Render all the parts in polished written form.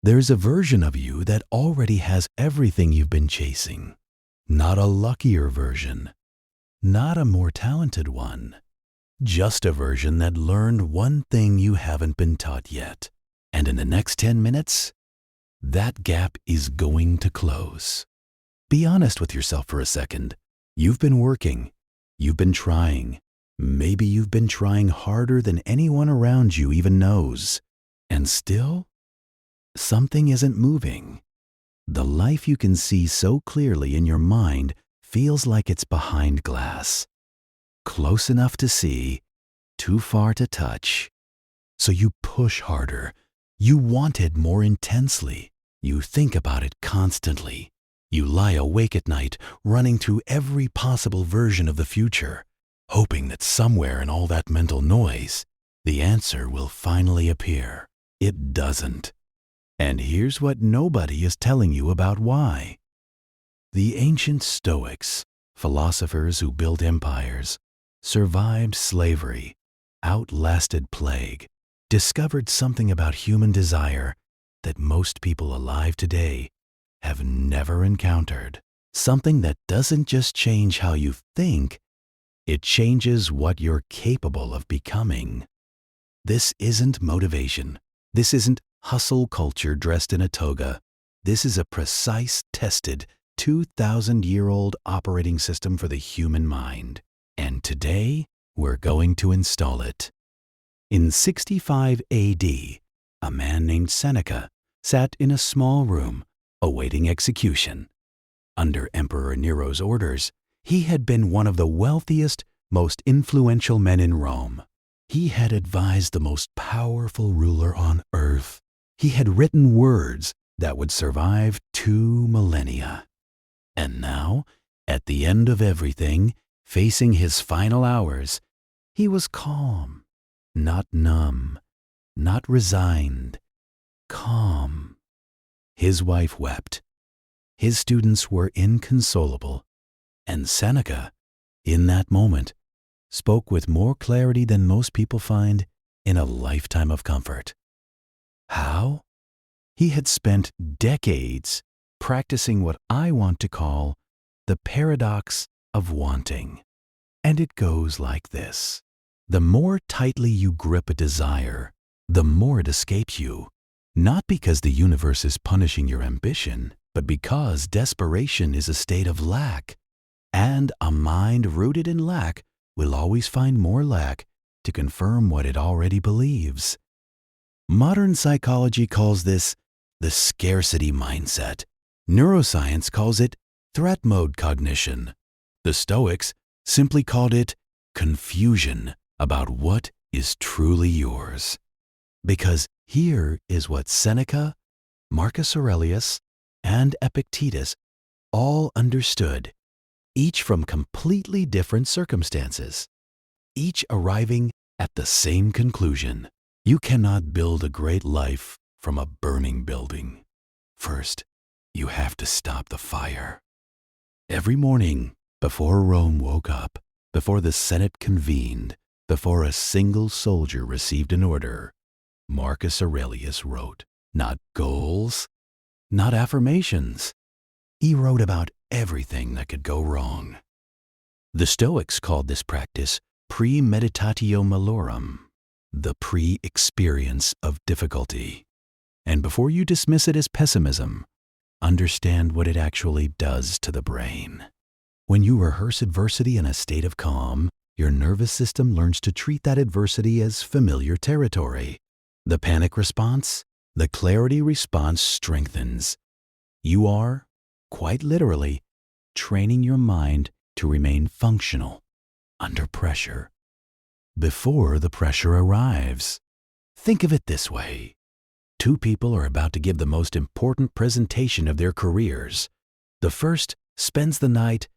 There's a version of you that already has everything you've been chasing. Not a luckier version. Not a more talented one. Just a version that learned one thing you haven't been taught yet. And in the next 10 minutes, that gap is going to close. Be honest with yourself for a second. You've been working. You've been trying. Maybe you've been trying harder than anyone around you even knows. And still, something isn't moving. The life you can see so clearly in your mind feels like it's behind glass. Close enough to see, too far to touch. So you push harder. You want it more intensely. You think about it constantly. You lie awake at night, running through every possible version of the future, hoping that somewhere in all that mental noise, the answer will finally appear. It doesn't. And here's what nobody is telling you about why. The ancient Stoics, philosophers who built empires, survived slavery, outlasted plague, discovered something about human desire that most people alive today have never encountered. Something that doesn't just change how you think, it changes what you're capable of becoming. This isn't motivation. This isn't hustle culture dressed in a toga. This is a precise, tested, 2,000-year-old operating system for the human mind. And today, we're going to install it. In 65 AD, a man named Seneca sat in a small room awaiting execution. Under Emperor Nero's orders, he had been one of the wealthiest, most influential men in Rome. He had advised the most powerful ruler on earth. He had written words that would survive 2 millennia. And now, at the end of everything, facing his final hours, he was calm, not numb, not resigned, calm. His wife wept. His students were inconsolable. And Seneca, in that moment, spoke with more clarity than most people find in a lifetime of comfort. How? He had spent decades practicing what I want to call the paradox of wanting. And it goes like this. The more tightly you grip a desire, the more it escapes you. Not because the universe is punishing your ambition, but because desperation is a state of lack. And a mind rooted in lack will always find more lack to confirm what it already believes. Modern psychology calls this the scarcity mindset. Neuroscience calls it threat mode cognition. The Stoics simply called it confusion about what is truly yours. Because here is what Seneca, Marcus Aurelius, and Epictetus all understood, each from completely different circumstances, each arriving at the same conclusion. You cannot build a great life from a burning building. First, you have to stop the fire. Every morning, before Rome woke up, before the Senate convened, before a single soldier received an order, Marcus Aurelius wrote, not goals, not affirmations. He wrote about everything that could go wrong. The Stoics called this practice premeditatio malorum, the pre-experience of difficulty. And before you dismiss it as pessimism, understand what it actually does to the brain. When you rehearse adversity in a state of calm, your nervous system learns to treat that adversity as familiar territory. The panic response, the clarity response strengthens. You are, quite literally, training your mind to remain functional under pressure before the pressure arrives. Think of it this way. 2 people are about to give the most important presentation of their careers. The first spends the night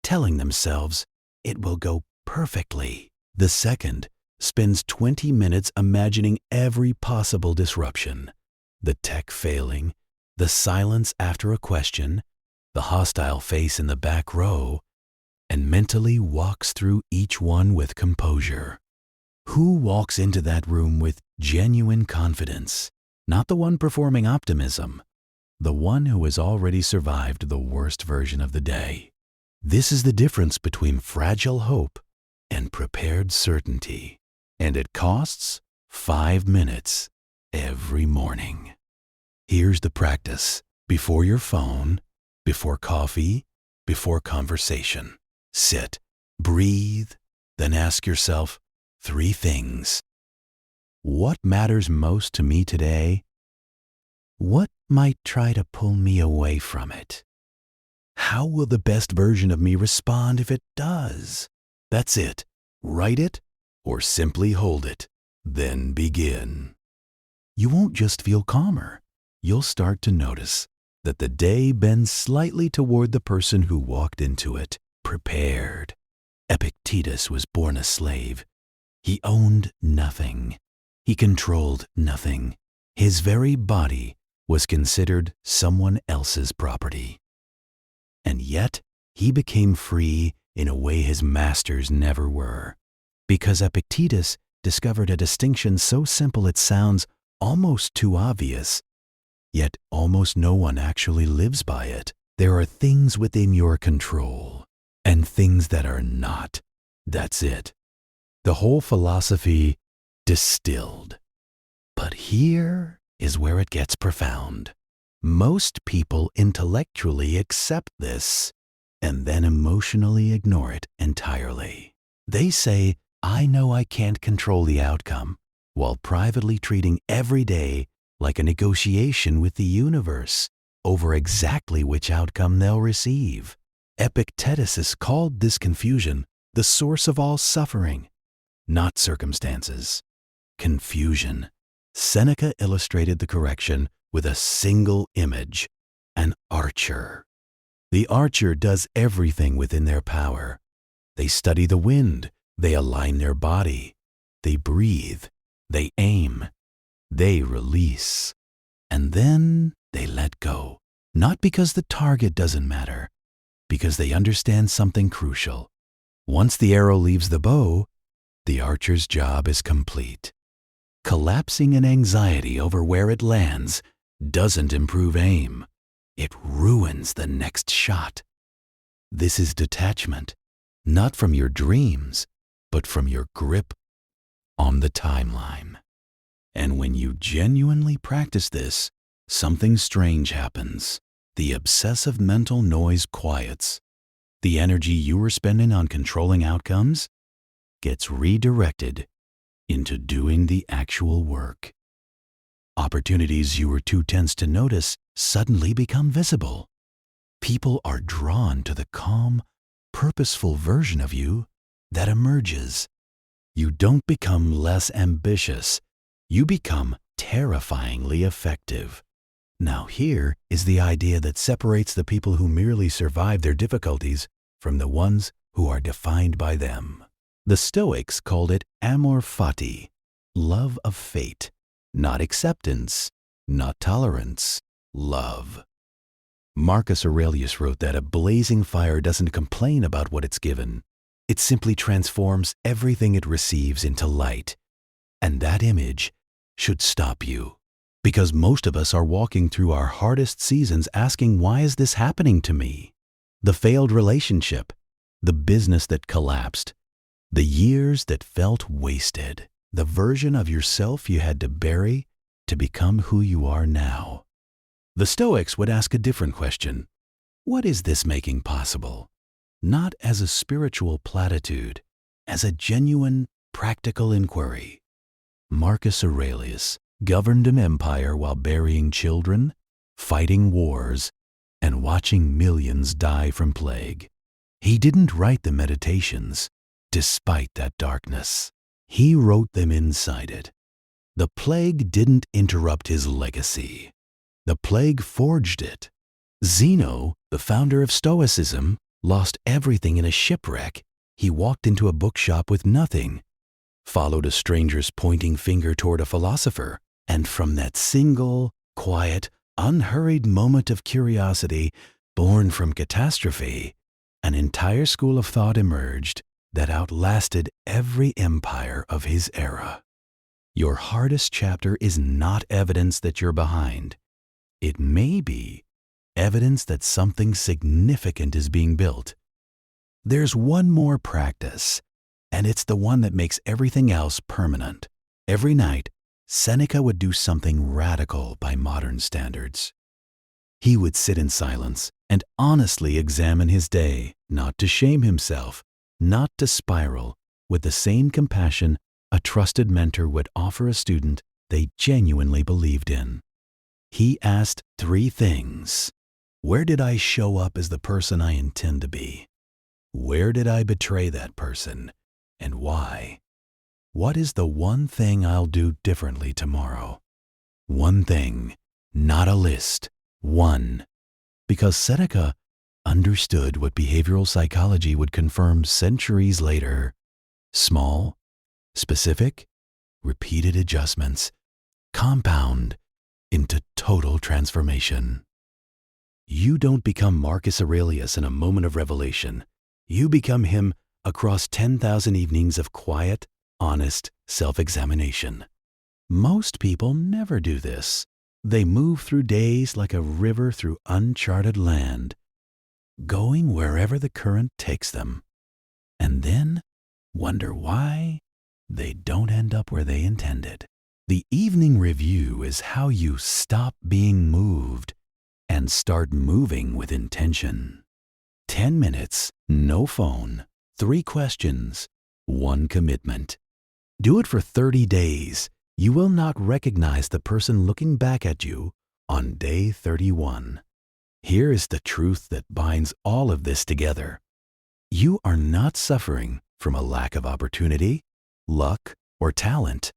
telling themselves it will go perfectly. The second spends 20 minutes imagining every possible disruption. The tech failing, the silence after a question, the hostile face in the back row, and mentally walks through each one with composure. Who walks into that room with genuine confidence? not the one performing optimism, the one who has already survived the worst version of the day. This is the difference between fragile hope and prepared certainty, and it costs 5 minutes every morning. Here's the practice. Before your phone, before coffee, before conversation, sit, breathe, then ask yourself 3 things. What matters most to me today? What might try to pull me away from it? How will the best version of me respond if it does? That's it. Write it or simply hold it. Then begin. You won't just feel calmer. You'll start to notice that the day bends slightly toward the person who walked into it, prepared. Epictetus was born a slave. He owned nothing. He controlled nothing. His very body was considered someone else's property. And yet, he became free in a way his masters never were, because Epictetus discovered a distinction so simple it sounds almost too obvious, yet almost no one actually lives by it. There are things within your control and things that are not. That's it. The whole philosophy distilled. But here is where it gets profound. Most people intellectually accept this and then emotionally ignore it entirely. They say, I know I can't control the outcome, while privately treating every day like a negotiation with the universe over exactly which outcome they'll receive. Epictetus has called this confusion the source of all suffering, not circumstances. Confusion. Seneca illustrated the correction with a single image, an archer. The archer does everything within their power. They study the wind, they align their body, they breathe, they aim, they release, and then they let go. Not because the target doesn't matter, because they understand something crucial. Once the arrow leaves the bow, the archer's job is complete. Collapsing in anxiety over where it lands doesn't improve aim. It ruins the next shot. This is detachment, not from your dreams, but from your grip on the timeline. And when you genuinely practice this, something strange happens. The obsessive mental noise quiets. The energy you were spending on controlling outcomes gets redirected into doing the actual work. Opportunities you were too tense to notice suddenly become visible. People are drawn to the calm, purposeful version of you that emerges. You don't become less ambitious. You become terrifyingly effective. Now here is the idea that separates the people who merely survive their difficulties from the ones who are defined by them. The Stoics called it amor fati, love of fate, not acceptance, not tolerance, love. Marcus Aurelius wrote that a blazing fire doesn't complain about what it's given. It simply transforms everything it receives into light. And that image should stop you. Because most of us are walking through our hardest seasons asking, why is this happening to me? The failed relationship, the business that collapsed, the years that felt wasted, the version of yourself you had to bury to become who you are now. The Stoics would ask a different question. What is this making possible? Not as a spiritual platitude, as a genuine, practical inquiry. Marcus Aurelius governed an empire while burying children, fighting wars, and watching millions die from plague. He didn't write the Meditations, despite that darkness. He wrote them inside it. The plague didn't interrupt his legacy. The plague forged it. Zeno, the founder of Stoicism, lost everything in a shipwreck. He walked into a bookshop with nothing, followed a stranger's pointing finger toward a philosopher, and from that single, quiet, unhurried moment of curiosity, born from catastrophe, an entire school of thought emerged that outlasted every empire of his era. Your hardest chapter is not evidence that you're behind. It may be evidence that something significant is being built. There's one more practice, and it's the one that makes everything else permanent. Every night, Seneca would do something radical by modern standards. He would sit in silence and honestly examine his day, not to shame himself, not to spiral, with the same compassion a trusted mentor would offer a student they genuinely believed in. He asked 3 things. Where did I show up as the person I intend to be? Where did I betray that person, and why? What is the one thing I'll do differently tomorrow? One thing, not a list. One. Because Seneca understood what behavioral psychology would confirm centuries later. Small, specific, repeated adjustments compound into total transformation. You don't become Marcus Aurelius in a moment of revelation. You become him across 10,000 evenings of quiet, honest self-examination. Most people never do this. They move through days like a river through uncharted land, going wherever the current takes them, and then wonder why they don't end up where they intended. The evening review is how you stop being moved and start moving with intention. 10 minutes, no phone, 3 questions, 1 commitment. Do it for 30 days. You will not recognize the person looking back at you on day 31. Here is the truth that binds all of this together. You are not suffering from a lack of opportunity, luck, or talent.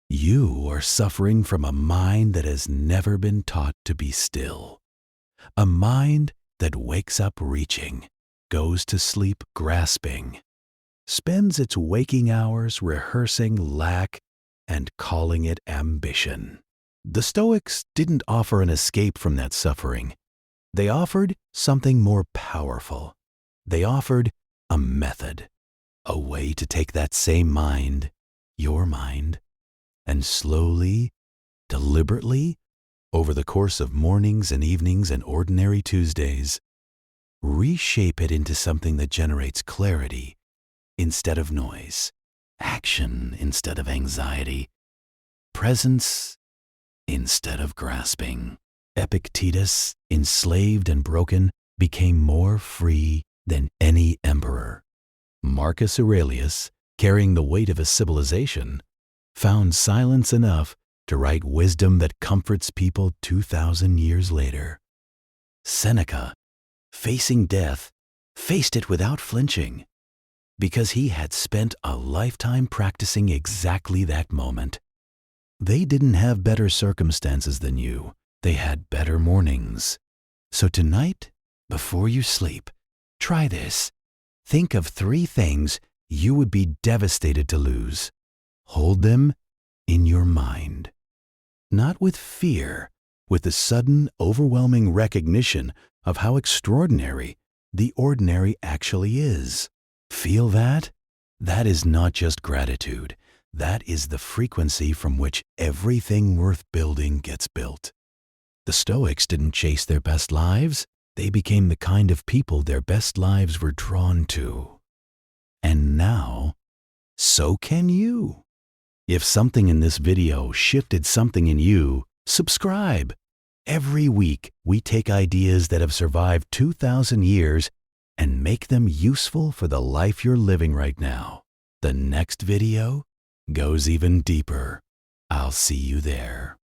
You are suffering from a mind that has never been taught to be still. A mind that wakes up reaching, goes to sleep grasping, spends its waking hours rehearsing lack and calling it ambition. The Stoics didn't offer an escape from that suffering. They offered something more powerful. They offered a method, a way to take that same mind, your mind, and slowly, deliberately, over the course of mornings and evenings and ordinary Tuesdays, reshape it into something that generates clarity instead of noise, action instead of anxiety, presence instead of grasping. Epictetus, enslaved and broken, became more free than any emperor. Marcus Aurelius, carrying the weight of a civilization, found silence enough to write wisdom that comforts people 2,000 years later. Seneca, facing death, faced it without flinching, because he had spent a lifetime practicing exactly that moment. They didn't have better circumstances than you. They had better mornings. So tonight, before you sleep, try this. Think of 3 things you would be devastated to lose. Hold them in your mind. Not with fear, with the sudden, overwhelming recognition of how extraordinary the ordinary actually is. Feel that? That is not just gratitude. That is the frequency from which everything worth building gets built. The Stoics didn't chase their best lives. They became the kind of people their best lives were drawn to. And now, so can you. If something in this video shifted something in you, subscribe. Every week, we take ideas that have survived 2,000 years and make them useful for the life you're living right now. The next video goes even deeper. I'll see you there.